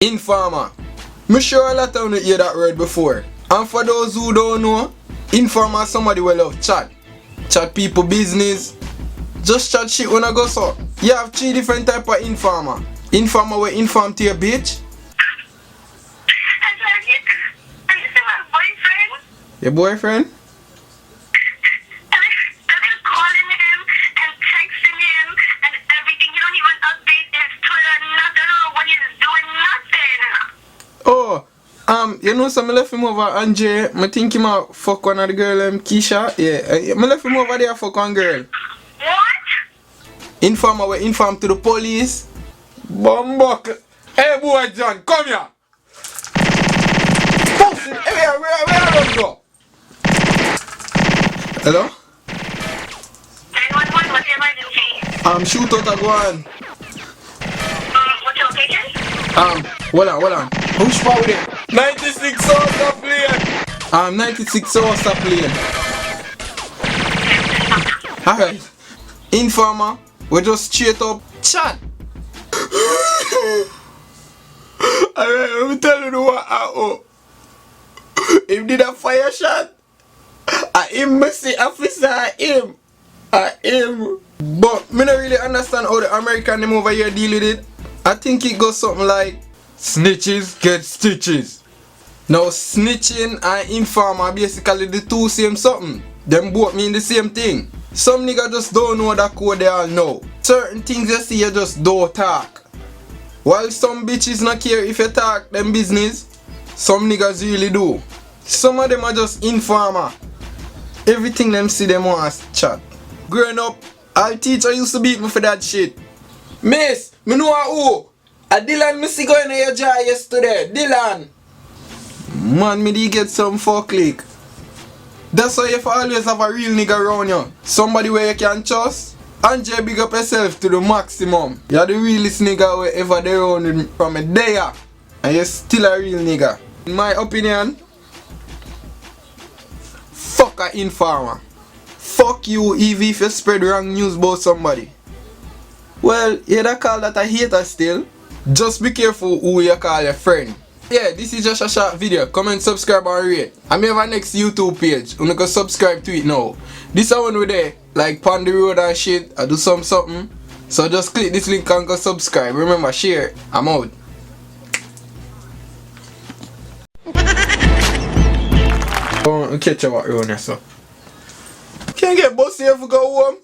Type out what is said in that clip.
Informer. I'm sure a lot of you hear that word before. And for those who don't know, informer is somebody who love chat. Chat people business. Just chat shit when I go so. You have 3 different type of informer. Informer will inform to your bitch. Your boyfriend? I've been calling him and texting him and everything. You don't even update his Twitter, nothing, when he's doing nothing. Oh, you know some left him over Andre. I think he might fuck one of the girl Keisha. Yeah, I left him over there fuck one girl. What? Informer will inform to the police. Bumbuck. Hey boy John, come here. Pussy, hey, where you go? Hello? 911, what's your emergency? Shootout a go on. What's your location? Hold on. Who's far with it? 96 hours of plane. 96 hours of plane. Alright. Informer, we just straight up chat. Alright, let me tell you what happened. If did a fire shot, I him mercy officer, I him. But me don't really understand how the American them over here deal with it. I think it goes something like snitches get stitches. Now snitching and informer basically the two same something. Them both mean the same thing. Some nigga just don't know that code they all know. Certain things you see you just don't talk. While some bitches not care if you talk them business, some niggas really do. Some of them are just informer. Everything them see them want to chat. Growing up, our teacher used to beat me for that shit. Miss, me know who. A Dylan me see going in your jar yesterday. Dylan. Man, me did get some fuck click. That's why you always have a real nigga around you. Somebody where you can trust. And you big up yourself to the maximum. You're the realest nigga wherever they around from a day. And you're still a real nigga. In my opinion, fuck a informer. Fuck you even if you spread wrong news about somebody. Well, you don't call that a hater still. Just be careful who you call your friend. Yeah, this is just a short video. Comment, subscribe and rate. I may have a next YouTube page. You can subscribe to it now. This is one with there, like Pon the Road and shit. I do something. So just click this link and go subscribe. Remember, share. I'm out. Go on and catch you what around here, so. Can't get bossy if you go home.